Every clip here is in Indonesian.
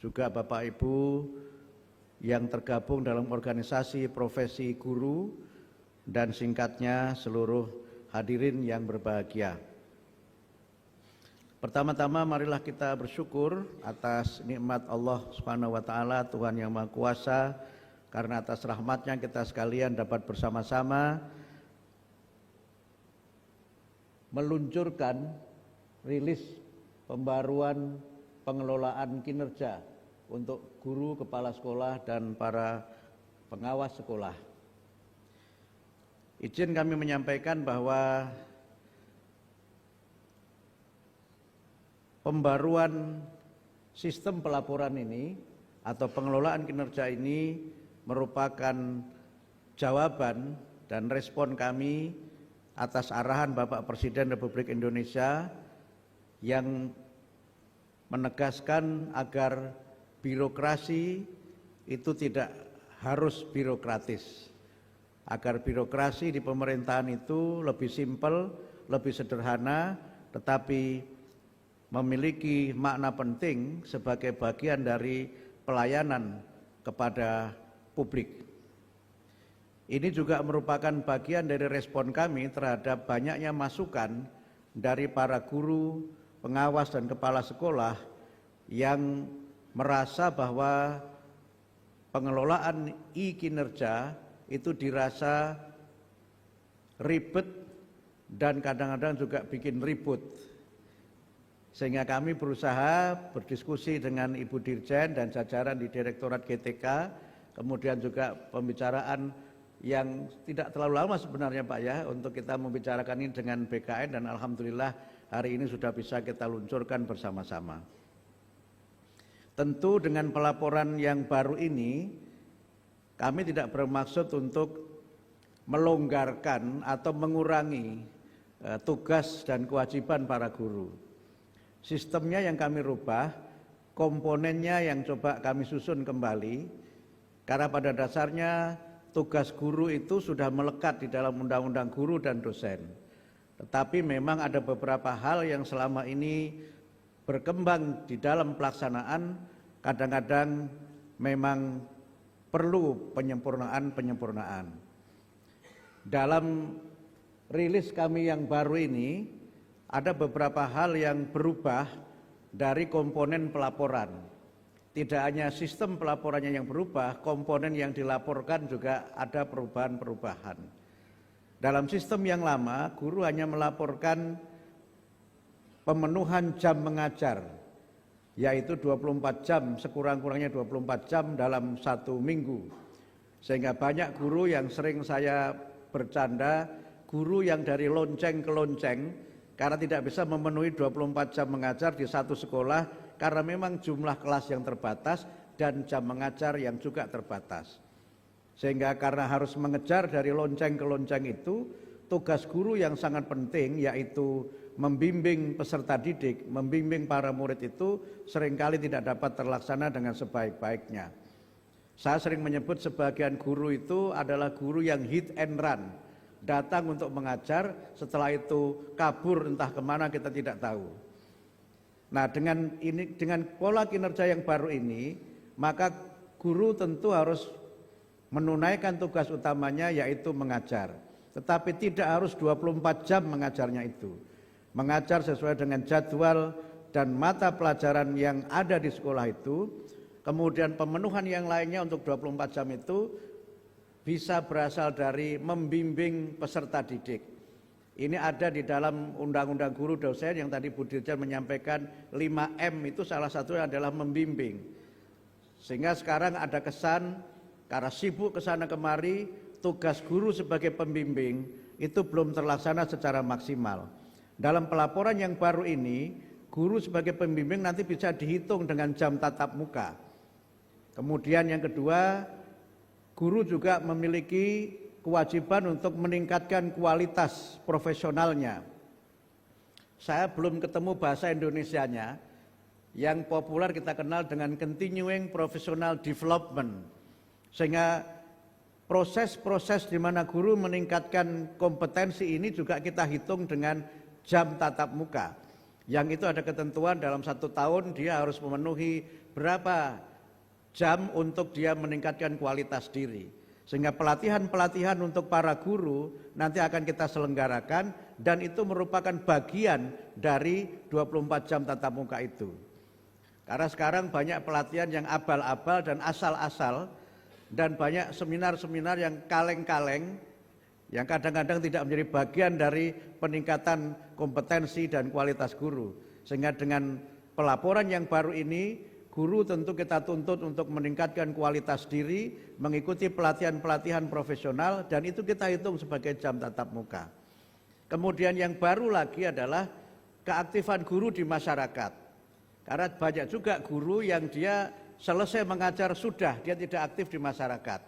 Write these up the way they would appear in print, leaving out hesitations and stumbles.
juga Bapak Ibu yang tergabung dalam organisasi profesi guru, dan singkatnya seluruh hadirin yang berbahagia. Pertama-tama marilah kita bersyukur atas nikmat Allah Subhanahu wa taala, Tuhan yang Maha Kuasa, karena atas rahmatnya kita sekalian dapat bersama-sama meluncurkan rilis pembaruan pengelolaan kinerja untuk guru, kepala sekolah, dan para pengawas sekolah. Izin kami menyampaikan bahwa pembaruan sistem pelaporan ini atau pengelolaan kinerja ini merupakan jawaban dan respon kami atas arahan Bapak Presiden Republik Indonesia yang menegaskan agar birokrasi itu tidak harus birokratis, agar birokrasi di pemerintahan itu lebih simpel, lebih sederhana, tetapi memiliki makna penting sebagai bagian dari pelayanan kepada publik. Ini juga merupakan bagian dari respon kami terhadap banyaknya masukan dari para guru, pengawas, dan kepala sekolah yang merasa bahwa pengelolaan e-kinerja itu dirasa ribet dan kadang-kadang juga bikin ribut. Sehingga kami berusaha berdiskusi dengan Ibu Dirjen dan jajaran di Direktorat GTK, kemudian juga pembicaraan yang tidak terlalu lama sebenarnya Pak ya, untuk kita membicarakan ini dengan BKN, dan alhamdulillah hari ini sudah bisa kita luncurkan bersama-sama. Tentu dengan pelaporan yang baru ini, kami tidak bermaksud untuk melonggarkan atau mengurangi tugas dan kewajiban para guru. Sistemnya yang kami rubah, komponennya yang coba kami susun kembali, karena pada dasarnya tugas guru itu sudah melekat di dalam Undang-Undang Guru dan Dosen. Tetapi memang ada beberapa hal yang selama ini berkembang di dalam pelaksanaan, kadang-kadang memang perlu penyempurnaan. Dalam rilis kami yang baru ini, ada beberapa hal yang berubah dari komponen pelaporan. Tidak hanya sistem pelaporannya yang berubah, komponen yang dilaporkan juga ada perubahan-perubahan. Dalam sistem yang lama, guru hanya melaporkan pemenuhan jam mengajar, yaitu 24 jam, sekurang-kurangnya 24 jam dalam satu minggu. Sehingga banyak guru yang sering saya bercanda, guru yang dari lonceng ke lonceng, karena tidak bisa memenuhi 24 jam mengajar di satu sekolah, karena memang jumlah kelas yang terbatas dan jam mengajar yang juga terbatas. Sehingga karena harus mengejar dari lonceng ke lonceng itu, tugas guru yang sangat penting yaitu membimbing peserta didik, membimbing para murid itu seringkali tidak dapat terlaksana dengan sebaik-baiknya. Saya sering menyebut sebagian guru itu adalah guru yang hit and run, datang untuk mengajar, setelah itu kabur entah kemana kita tidak tahu. Nah, dengan pola kinerja yang baru ini, maka guru tentu harus menunaikan tugas utamanya yaitu mengajar. Tetapi tidak harus 24 jam mengajarnya itu. Mengajar sesuai dengan jadwal dan mata pelajaran yang ada di sekolah itu, kemudian pemenuhan yang lainnya untuk 24 jam itu bisa berasal dari membimbing peserta didik. Ini ada di dalam Undang-Undang Guru Dosen yang tadi Bu Dirjen menyampaikan 5M itu salah satunya adalah membimbing. Sehingga sekarang ada kesan karena sibuk kesana kemari, tugas guru sebagai pembimbing itu belum terlaksana secara maksimal. Dalam pelaporan yang baru ini, guru sebagai pembimbing nanti bisa dihitung dengan jam tatap muka. Kemudian yang kedua, guru juga memiliki kewajiban untuk meningkatkan kualitas profesionalnya. Saya belum ketemu bahasa Indonesianya, yang populer kita kenal dengan continuing professional development. Sehingga proses-proses di mana guru meningkatkan kompetensi ini juga kita hitung dengan jam tatap muka. Yang itu ada ketentuan dalam 1 tahun dia harus memenuhi berapa jam untuk dia meningkatkan kualitas diri. Sehingga pelatihan-pelatihan untuk para guru nanti akan kita selenggarakan dan itu merupakan bagian dari 24 jam tatap muka itu. Karena sekarang banyak pelatihan yang abal-abal dan asal-asal dan banyak seminar-seminar yang kaleng-kaleng yang kadang-kadang tidak menjadi bagian dari peningkatan kompetensi dan kualitas guru. Sehingga dengan pelaporan yang baru ini, guru tentu kita tuntut untuk meningkatkan kualitas diri, mengikuti pelatihan-pelatihan profesional, dan itu kita hitung sebagai jam tatap muka. Kemudian yang baru lagi adalah keaktifan guru di masyarakat. Karena banyak juga guru yang dia selesai mengajar sudah, dia tidak aktif di masyarakat.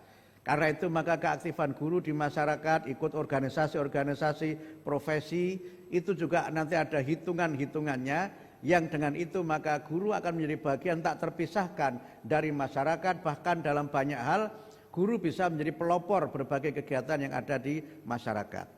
Karena itu maka keaktifan guru di masyarakat, ikut organisasi-organisasi profesi, itu juga nanti ada hitungan-hitungannya, yang dengan itu maka guru akan menjadi bagian tak terpisahkan dari masyarakat, bahkan dalam banyak hal guru bisa menjadi pelopor berbagai kegiatan yang ada di masyarakat.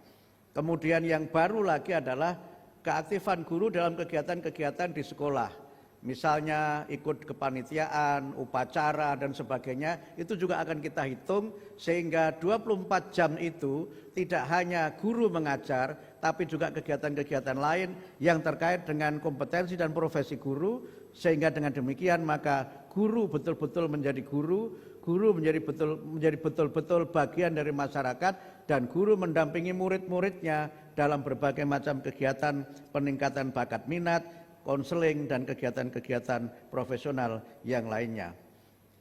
Kemudian yang baru lagi adalah keaktifan guru dalam kegiatan-kegiatan di sekolah. Misalnya ikut kepanitiaan, upacara dan sebagainya, itu juga akan kita hitung sehingga 24 jam itu tidak hanya guru mengajar, tapi juga kegiatan-kegiatan lain yang terkait dengan kompetensi dan profesi guru, sehingga dengan demikian maka guru betul-betul menjadi guru, guru menjadi betul-betul bagian dari masyarakat, dan guru mendampingi murid-muridnya dalam berbagai macam kegiatan peningkatan bakat minat, konseling dan kegiatan-kegiatan profesional yang lainnya.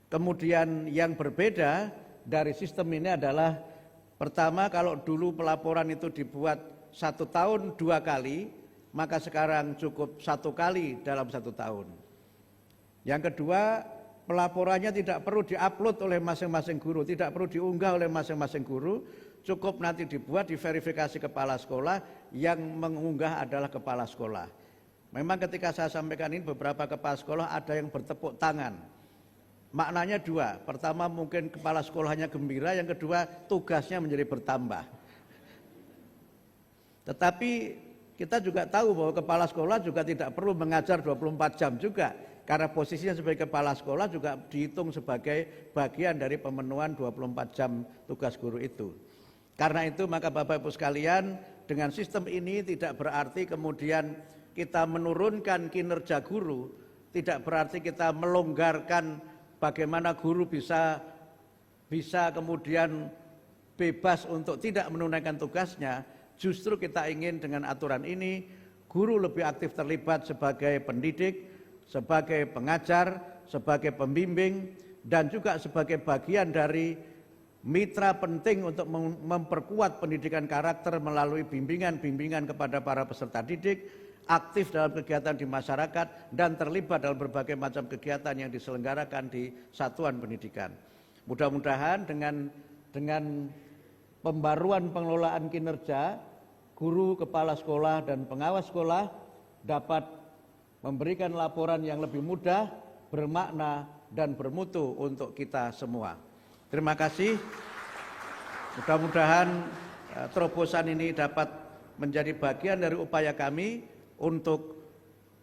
Kemudian yang berbeda dari sistem ini adalah pertama, kalau dulu pelaporan itu dibuat 1 tahun 2 kali, maka sekarang cukup 1 kali dalam 1 tahun. Yang kedua, pelaporannya tidak perlu diupload oleh masing-masing guru, tidak perlu diunggah oleh masing-masing guru, cukup nanti dibuat, diverifikasi kepala sekolah, yang mengunggah adalah kepala sekolah. Memang ketika saya sampaikan ini beberapa kepala sekolah ada yang bertepuk tangan. Maknanya 2, pertama mungkin kepala sekolahnya gembira, yang kedua tugasnya menjadi bertambah. Tetapi kita juga tahu bahwa kepala sekolah juga tidak perlu mengajar 24 jam juga. Karena posisinya sebagai kepala sekolah juga dihitung sebagai bagian dari pemenuhan 24 jam tugas guru itu. Karena itu maka Bapak Ibu sekalian, dengan sistem ini tidak berarti kemudian kita menurunkan kinerja guru, tidak berarti kita melonggarkan bagaimana guru bisa kemudian bebas untuk tidak menunaikan tugasnya. Justru kita ingin dengan aturan ini, guru lebih aktif terlibat sebagai pendidik, sebagai pengajar, sebagai pembimbing, dan juga sebagai bagian dari mitra penting untuk memperkuat pendidikan karakter melalui bimbingan-bimbingan kepada para peserta didik, aktif dalam kegiatan di masyarakat, dan terlibat dalam berbagai macam kegiatan yang diselenggarakan di satuan pendidikan. Mudah-mudahan dengan pembaruan pengelolaan kinerja, guru, kepala sekolah, dan pengawas sekolah dapat memberikan laporan yang lebih mudah, bermakna, dan bermutu untuk kita semua. Terima kasih. Mudah-mudahan terobosan ini dapat menjadi bagian dari upaya kami untuk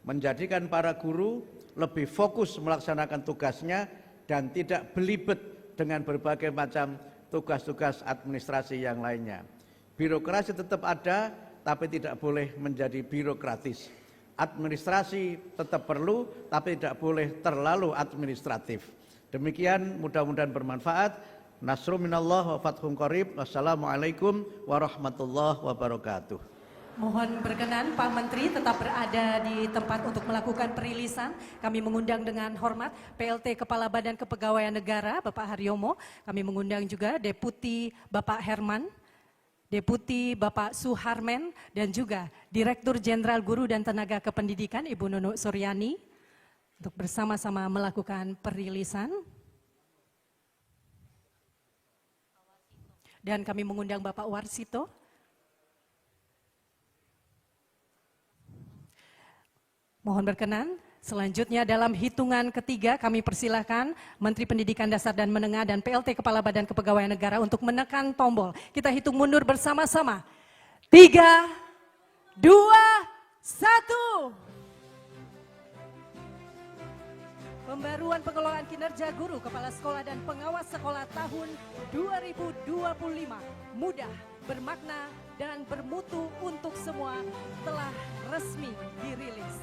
menjadikan para guru lebih fokus melaksanakan tugasnya dan tidak belibet dengan berbagai macam tugas-tugas administrasi yang lainnya. Birokrasi tetap ada, tapi tidak boleh menjadi birokratis. Administrasi tetap perlu, tapi tidak boleh terlalu administratif. Demikian, mudah-mudahan bermanfaat. Nasrun minallah wa fathun qarib. Wassalamualaikum warahmatullahi wabarakatuh. Mohon berkenan Pak Menteri tetap berada di tempat untuk melakukan perilisan. Kami mengundang dengan hormat PLT Kepala Badan Kepegawaian Negara Bapak Haryomo. Kami mengundang juga Deputi Bapak Herman, Deputi Bapak Suharmen, dan juga Direktur Jenderal Guru dan Tenaga Kependidikan Ibu Nunuk Suryani untuk bersama-sama melakukan perilisan. Dan kami mengundang Bapak Warsito. Mohon berkenan, selanjutnya dalam hitungan ketiga kami persilahkan Menteri Pendidikan Dasar dan Menengah dan PLT Kepala Badan Kepegawaian Negara untuk menekan tombol. Kita hitung mundur bersama-sama. 3, 2, 1. Pembaruan pengelolaan kinerja guru, kepala sekolah dan pengawas sekolah tahun 2025 mudah, bermakna dan bermutu untuk semua telah resmi dirilis.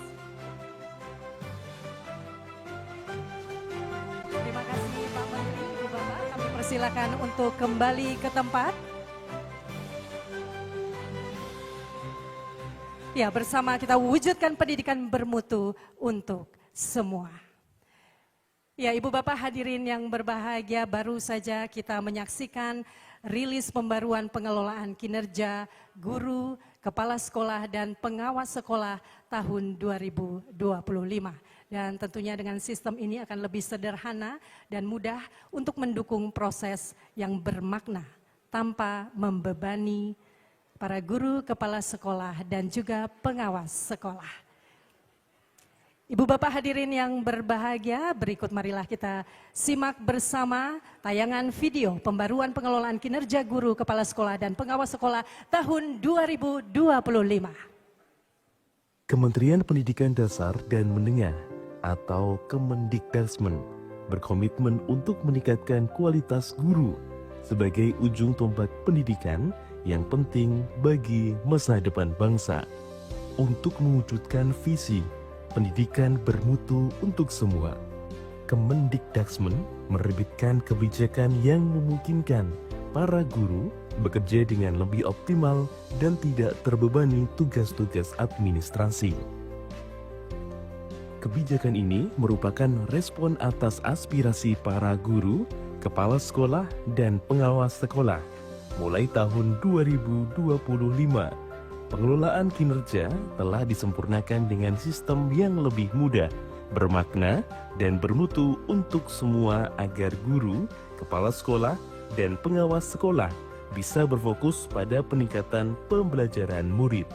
Terima kasih Pak Menteri, Ibu Bapak, kami persilakan untuk kembali ke tempat. Ya, bersama kita wujudkan pendidikan bermutu untuk semua. Ya, Ibu Bapak hadirin yang berbahagia, baru saja kita menyaksikan rilis pembaruan pengelolaan kinerja guru, kepala sekolah dan pengawas sekolah tahun 2025. Dan tentunya dengan sistem ini akan lebih sederhana dan mudah untuk mendukung proses yang bermakna tanpa membebani para guru, kepala sekolah dan juga pengawas sekolah. Ibu Bapak hadirin yang berbahagia, berikut marilah kita simak bersama tayangan video pembaruan pengelolaan kinerja guru, kepala sekolah dan pengawas sekolah tahun 2025. Kementerian Pendidikan Dasar dan Menengah atau Kemendikdasmen berkomitmen untuk meningkatkan kualitas guru sebagai ujung tombak pendidikan yang penting bagi masa depan bangsa. Untuk mewujudkan visi pendidikan bermutu untuk semua, Kemendikdasmen menerbitkan kebijakan yang memungkinkan para guru bekerja dengan lebih optimal dan tidak terbebani tugas-tugas administrasi. Kebijakan ini merupakan respon atas aspirasi para guru, kepala sekolah, dan pengawas sekolah. Mulai tahun 2025, pengelolaan kinerja telah disempurnakan dengan sistem yang lebih mudah, bermakna, dan bermutu untuk semua agar guru, kepala sekolah, dan pengawas sekolah bisa berfokus pada peningkatan pembelajaran murid.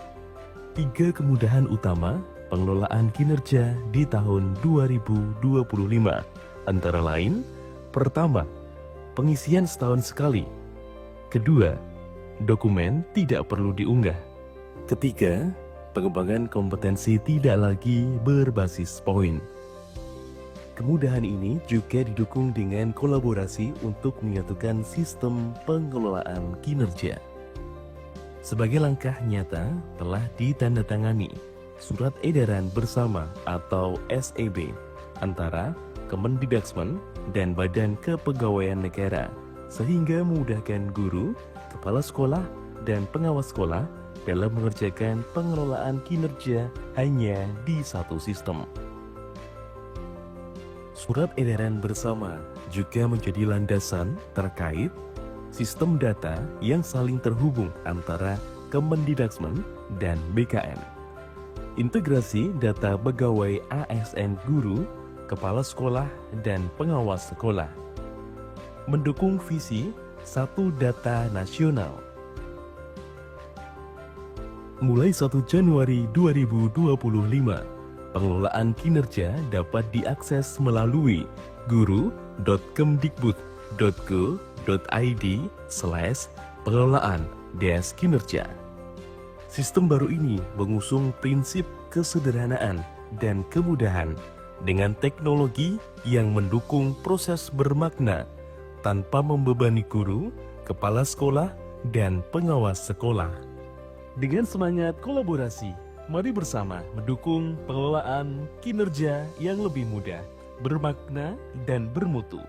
3 kemudahan utama pengelolaan kinerja di tahun 2025 antara lain: pertama, pengisian setahun sekali; kedua, dokumen tidak perlu diunggah; ketiga, pengembangan kompetensi tidak lagi berbasis poin. Kemudahan ini juga didukung dengan kolaborasi untuk menyatukan sistem pengelolaan kinerja. Sebagai langkah nyata, telah ditandatangani Surat Edaran Bersama atau SEB antara Kemendikdasmen dan Badan Kepegawaian Negara, sehingga memudahkan guru, kepala sekolah, dan pengawas sekolah dalam mengerjakan pengelolaan kinerja hanya di satu sistem. Surat Edaran Bersama juga menjadi landasan terkait sistem data yang saling terhubung antara Kemendikdasmen dan BKN. Integrasi data pegawai ASN guru, kepala sekolah, dan pengawas sekolah. Mendukung visi satu data nasional. Mulai 1 Januari 2025, pengelolaan kinerja dapat diakses melalui guru.kemdikbud.go.id/pengelolaan-kinerja. Sistem baru ini mengusung prinsip kesederhanaan dan kemudahan dengan teknologi yang mendukung proses bermakna tanpa membebani guru, kepala sekolah, dan pengawas sekolah. Dengan semangat kolaborasi, mari bersama mendukung pengelolaan kinerja yang lebih mudah, bermakna, dan bermutu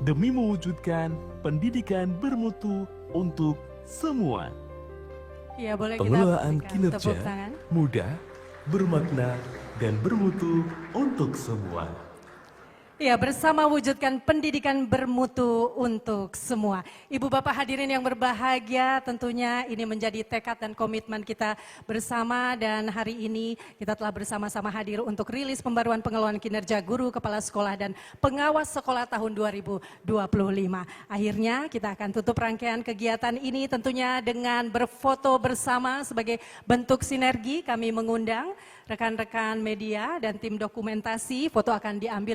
demi mewujudkan pendidikan bermutu untuk semua. Ya, boleh Pengelolaan kita kinerja tepuk tangan. mudah, bermakna, dan bermutu untuk semua. Ya, bersama wujudkan pendidikan bermutu untuk semua. Ibu Bapak hadirin yang berbahagia, tentunya ini menjadi tekad dan komitmen kita bersama, dan hari ini kita telah bersama-sama hadir untuk rilis pembaruan pengelolaan kinerja guru, kepala sekolah, dan pengawas sekolah tahun 2025. Akhirnya kita akan tutup rangkaian kegiatan ini tentunya dengan berfoto bersama sebagai bentuk sinergi. Kami mengundang rekan-rekan media dan tim dokumentasi, foto akan diambil